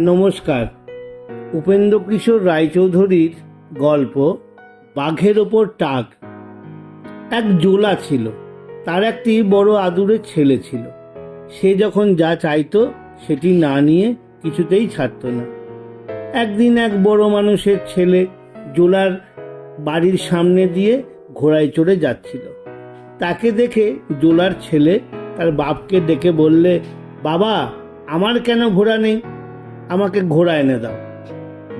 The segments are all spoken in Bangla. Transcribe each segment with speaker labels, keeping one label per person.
Speaker 1: নমস্কার। উপেন্দ্রকিশোর রায়চৌধুরীর গল্প বাঘের ওপর টাক। এক জোলা ছিল, তার একটি বড় আদুরে ছেলে ছিল। সে যখন যা চাইতো সেটি না নিয়ে কিছুতেই ছাড়ত না। একদিন এক বড় মানুষের ছেলে জোলার বাড়ির সামনে দিয়ে ঘোড়ায় চড়ে যাচ্ছিল। তাকে দেখে জোলার ছেলে তার বাপকে ডেকে বললে, বাবা, আমার কেন ঘোড়া নেই? আমাকে ঘোড়া এনে দাও।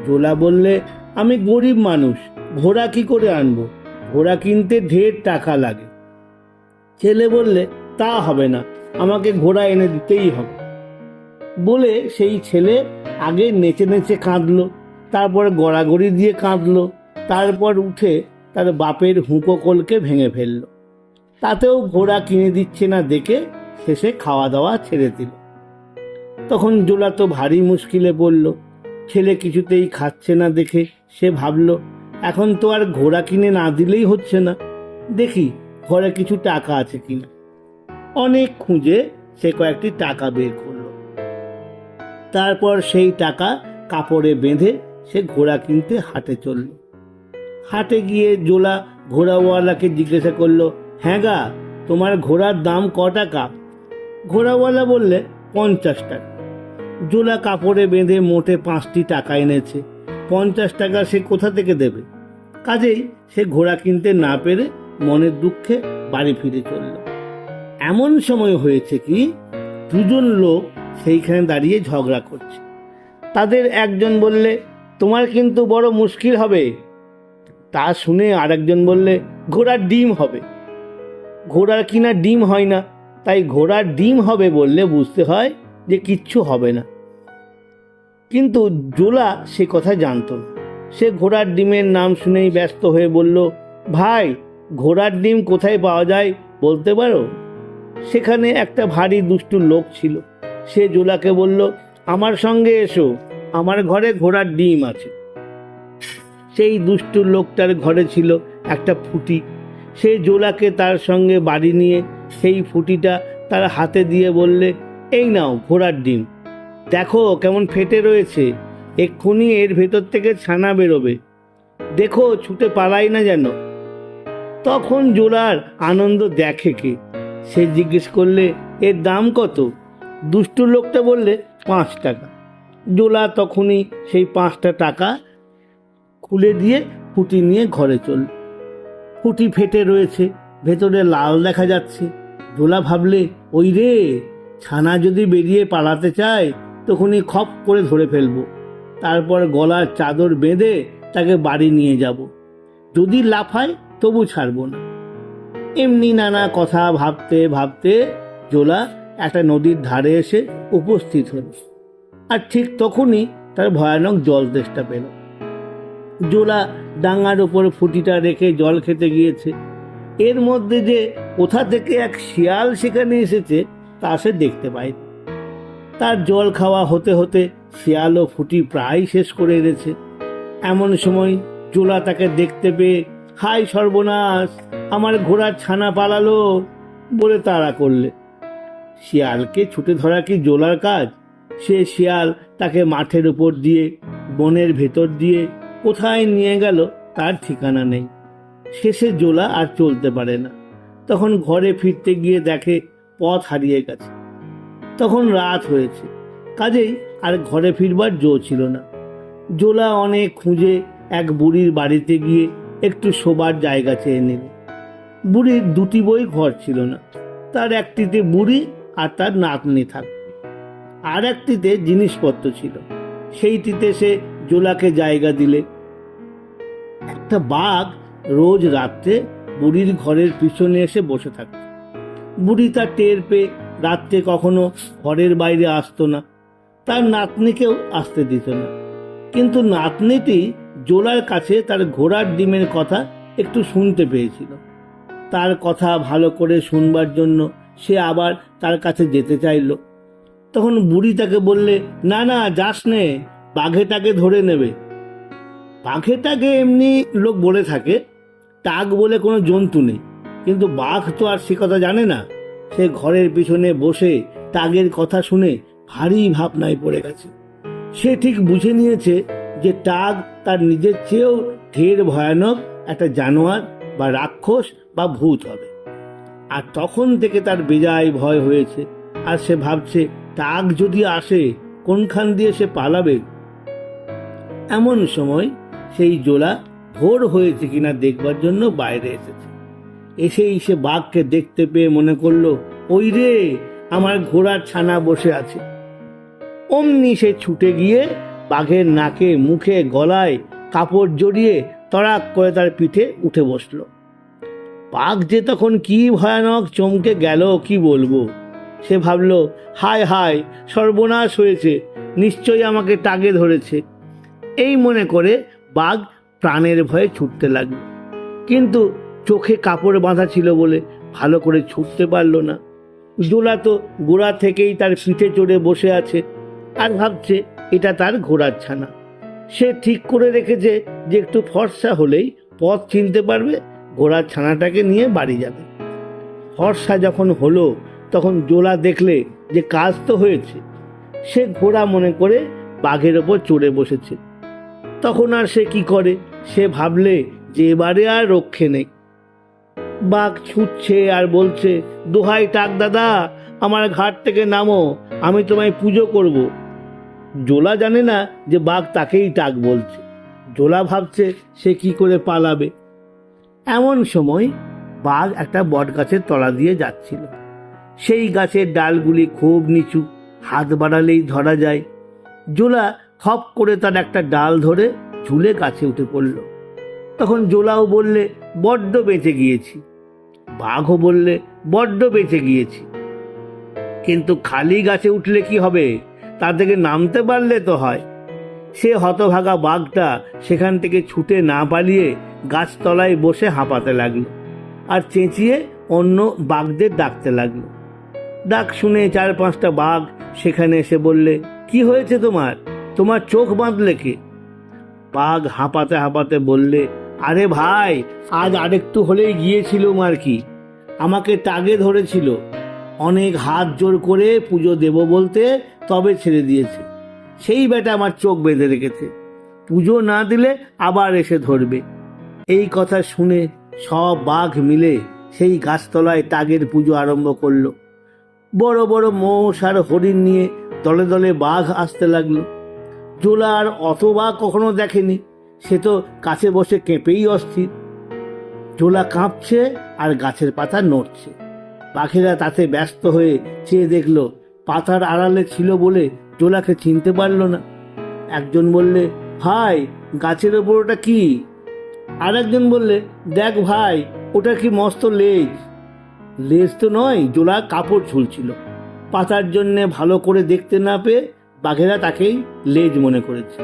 Speaker 1: জোলা বললে, আমি গরিব মানুষ, ঘোড়া কি করে আনবো? ঘোড়া কিনতে ঢের টাকা লাগে। ছেলে বললে, তা হবে না, আমাকে ঘোড়া এনে দিতেই হবে। বলে সেই ছেলে আগে নেচে নেচে কাঁদলো, তারপরে গড়াগড়ি দিয়ে কাঁদলো, তারপর উঠে তার বাপের হুঁকো কোলকে ভেঙে ফেললো। তাতেও ঘোড়া কিনে দিচ্ছে না দেখে শেষে খাওয়া দাওয়া ছেড়ে দিল। তখন জোলা তো ভারী মুশকিলে পড়ল। ছেলে কিছুতেই খাচ্ছে না দেখে সে ভাবল, এখন তো আর ঘোড়া কিনে না দিলেই হচ্ছে না, দেখি ঘরে কিছু টাকা আছে কিনা। অনেক খুঁজে সে কয়েকটি টাকা বের করলো। তারপর সেই টাকা কাপড়ে বেঁধে সে ঘোড়া কিনতে হাটে চলল। হাটে গিয়ে জোলা ঘোড়াওয়ালাকে জিজ্ঞাসা করলো, হ্যাঁ গা, তোমার ঘোড়ার দাম ক টাকা? ঘোড়াওয়ালা বললে, 50 টাকা। জোলা কাপড়ে বেঁধে মোটে 5টি টাকা এনেছে, 50 টাকা সে কোথা থেকে দেবে? কাজেই সে ঘোড়া কিনতে না পেরে মনের দুঃখে বাড়ি ফিরে চলল। এমন সময় হয়েছে কি, দুজন লোক সেইখানে দাঁড়িয়ে ঝগড়া করছে। তাদের একজন বললে, তোমার কিন্তু বড় মুশকিল হবে। তা শুনে আরেকজন বললে, ঘোড়ার ডিম হবে। ঘোড়ার কিনা ডিম হয় না, তাই ঘোড়ার ডিম হবে বললে বুঝতে হয় যে কিচ্ছু হবে না। কিন্তু জোলা সে কথা জানত না। সে ঘোড়ার ডিমের নাম শুনেই ব্যস্ত হয়ে বলল, ভাই, ঘোড়ার ডিম কোথায় পাওয়া যায় বলতে পারো? সেখানে একটা ভারী দুষ্টু লোক ছিল। সে জোলাকে বলল, আমার সঙ্গে এসো, আমার ঘরে ঘোড়ার ডিম আছে। সেই দুষ্টু লোকটার ঘরে ছিল একটা ফুটি। সে জোলাকে তার সঙ্গে বাড়ি নিয়ে সেই ফুটিটা তার হাতে দিয়ে বললে, এই নাও ঘোড়ার ডিম, দেখো কেমন ফেটে রয়েছে, এক্ষুনি এর ভেতর থেকে ছানা বেরোবে, দেখো ছুটে পালাই না যেন। তখন জোলার আনন্দ দেখে কে? সে জিজ্ঞেস করলে, এর দাম কত? দুষ্টু লোকটা বললে, 5 টাকা। জোলা তখনই সেই 5টা টাকা খুলে দিয়ে ফুটি নিয়ে ঘরে চলল। ফুটি ফেটে রয়েছে, ভেতরে লাল দেখা যাচ্ছে। জোলা ভাবলে, ওই রে, ছানা যদি বেরিয়ে পালাতে চায় তখনই খপ করে ধরে ফেলবো, তারপর গলার চাদর বেঁধে তাকে বাড়ি নিয়ে যাব, যদি লাফায় তবু ছাড়বো না। এমনি নানা কথা ভাবতে ভাবতে জোলা একটা নদীর ধারে এসে উপস্থিত হল। আর ঠিক তখনই তার ভয়ানক জল তেষ্টা পেল। জোলা ডাঙার ওপর ফুটিটা রেখে জল খেতে গিয়েছে। এর মধ্যে যে কোথা থেকে এক শিয়াল সেখানে এসেছে তা সে দেখতে পায়। তার জল খাওয়া হতে হতে শিয়ালও ফুটি প্রায় শেষ করে এনেছে। এমন সময় জোলা তাকে দেখতে পেয়ে, হায় সর্বনাশ, আমার ঘোড়ার ছানা পালালো বলে তাড়া করলে। শিয়ালকে ছুটে ধরা কি জোলার কাজ? সে শিয়াল তাকে মাঠের উপর দিয়ে, বনের ভেতর দিয়ে কোথায় নিয়ে গেল তার ঠিকানা নেই। শেষে জোলা আর চলতে পারে না। তখন ঘরে ফিরতে গিয়ে দেখে পথ হারিয়ে গেছে। তখন রাত হয়েছে, কাজেই আর ঘরে ফিরবার জো ছিল না। জোলা অনেক খুঁজে এক বুড়ির বাড়িতে গিয়ে একটু শোবার জায়গা চেয়ে নিল। বুড়ির 2টি বই ঘর ছিল না। তার একটিতে বুড়ি আর তার নাতনি থাকত, আর একটিতে জিনিসপত্র ছিল। সেইটিতে সে জোলাকে জায়গা দিলে। একটা বাঘ রোজ রাত্রে বুড়ির ঘরের পিছনে এসে বসে থাকত। বুড়ি তার টের পেয়ে রাত্রে কখনো ঘরের বাইরে আসতো না, তার নাতনিকেও আসতে দিত না। কিন্তু নাতনিটি জোলার কাছে তার ঘোড়ার ডিমের কথা একটু শুনতে পেয়েছিল। তার কথা ভালো করে শুনবার জন্য সে আবার তার কাছে যেতে চাইল। তখন বুড়ি তাকে বললে, না না, যাস নে, বাঘেটাকে ধরে নেবে। বাঘেটাকে এমনি লোক বলে থাকে, টাক বলে কোনো জন্তু নেই, কিন্তু বাঘ তো আর সে কথা জানে না। সে ঘরের পিছনে বসে টাগের কথা শুনে ভারী ভাবনায় পড়ে গেছে। সে ঠিক বুঝে নিয়েছে যে টাক তার নিজের চেয়েও ঢের ভয়ানক একটা জানোয়ার বা রাক্ষস বা ভূত হবে। আর তখন থেকে তার বেজায় ভয় হয়েছে। আর সে ভাবছে টাক যদি আসে কোনখান দিয়ে সে পালাবে। এমন সময় সেই জোলা ভোর হয়েছে কিনা দেখবার জন্য বাইরে এসেছে। এসেই সে বাঘকে দেখতে পেয়ে মনে করলো, ওই রে, আমার ঘোড়ার ছানা বসে আছে। অমনি সে ছুটে গিয়ে বাঘের নাকে, মুখে, গলায় কাপড় জড়িয়ে তড়াক করে তার পিঠে উঠে বসলো। বাঘ যে তখন কি ভয়ানক চমকে গেল কি বলবো। সে ভাবল, হায় হায়, সর্বনাশ হয়েছে, নিশ্চয়ই আমাকে টাগে ধরেছে। এই মনে করে বাঘ প্রাণের ভয়ে ছুটতে লাগলো, কিন্তু চোখে কাপড় বাঁধা ছিল বলে ভালো করে ছুটতে পারল না। জোলা তো গোড়া থেকেই তার পিঠে চড়ে বসে আছে আর ভাবছে এটা তার ঘোড়ার ছানা। সে ঠিক করে রেখেছে যে একটু ফর্সা হলেই পথ চিনতে পারবে, ঘোড়ার ছানাটাকে নিয়ে বাড়ি যাবে। ফর্সা যখন হলো তখন জোলা দেখলে যে কাজ তো হয়েছে। সে ঘোড়া মনে করে বাঘের ওপর চড়ে বসেছে। তখন আর সে কি করে, সে ভাবলে যে এবারে আর রক্ষে নেই। বাঘ ছুটছে আর বলছে, দোহাই টাক দাদা, আমার ঘাট থেকে নামো, আমি তোমায় পুজো করব। জোলা জানে না যে বাঘ তাকেই টাক বলছে। জোলা ভাবছে সে কি করে পালাবে। এমন সময় বাঘ একটা বট গাছের তলা দিয়ে যাচ্ছিল। সেই গাছের ডালগুলি খুব নিচু, হাত বাড়ালেই ধরা যায়। জোলা খপ করে তার একটা ডাল ধরে ঝুলে গাছে উঠে পড়ল। তখন জোলাও বললে, বড্ড বেঁচে গিয়েছি। বাঘও বললে, বড্ড বেঁচে গিয়েছি। কিন্তু খালি গাছে উঠলে কি হবে, তা থেকে নামতে পারলে তো হয়। সে হতভাগা বাঘটা সেখান থেকে ছুটে না পালিয়ে গাছতলায় বসে হাঁপাতে লাগলো আর চেঁচিয়ে অন্য বাঘদের ডাকতে লাগলো। ডাক শুনে 4-5টা বাঘ সেখানে এসে বললে, কি হয়েছে তোমার, তোমার চোখ বাঁধলে কে? বাঘ হাঁপাতে হাঁপাতে বললে, আরে ভাই, আজ আরেকটু হলেই গিয়েছিলুম আর কি। আমাকে টাগে ধরেছিল, অনেক হাত জোর করে পুজো দেব বলতে তবে ছেড়ে দিয়েছে। সেই বেটা আমার চোখ বেঁধে রেখেছে, পুজো না দিলে আবার এসে ধরবে। এই কথা শুনে সব বাঘ মিলে সেই গাছতলায় টাগের পুজো আরম্ভ করলো। বড় বড় মোষ আর হরিণ নিয়ে দলে দলে বাঘ আসতে লাগলো। জোলা আর অত বাঘ কখনো দেখেনি, সে তো কাছে বসে কেঁপেই অস্থির। জোলা কাঁপছে আর গাছের পাতা নড়ছে। পাখিরা তাতে ব্যস্ত হয়ে চেয়ে দেখলো, পাতার আড়ালে ছিল বলে জোলাকে চিনতে পারল না। একজন বললে, ভাই, গাছের ওপর ওটা কি? আর একজন বললে, দেখ ভাই, ওটা কি মস্ত লেজ। লেজ তো নয়, জোলা কাপড় ঝুলছিল। পাতার জন্যে ভালো করে দেখতে না পেয়ে বাঘেরা তাকেই লেজ মনে করেছে।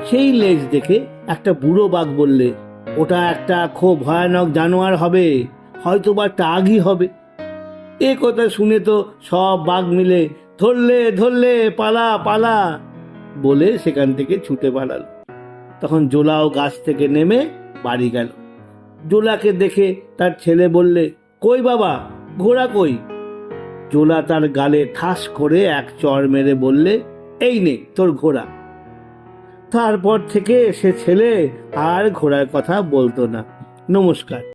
Speaker 1: সেই লেজ দেখে একটা বুড়ো বাঘ বললে, ওটা একটা খুব ভয়ানক জানোয়ার হবে, হয়তো বা টাগই হবে। এ কথা শুনে তো সব বাঘ মিলে ধরলে ধরলে, পালা পালা বলে সেখান থেকে ছুটে পালালো। তখন জোলাও গাছ থেকে নেমে বাড়ি গেল। জোলাকে দেখে তার ছেলে বললে, কই বাবা, ঘোড়া কই? জোলা তার গালে ঠাস করে এক চড় মেরে বললে, এই নে তোর ঘোড়া। তারপর থেকে সে ছেলে আর ঘোড়ার কথা বলতো না। নমস্কার।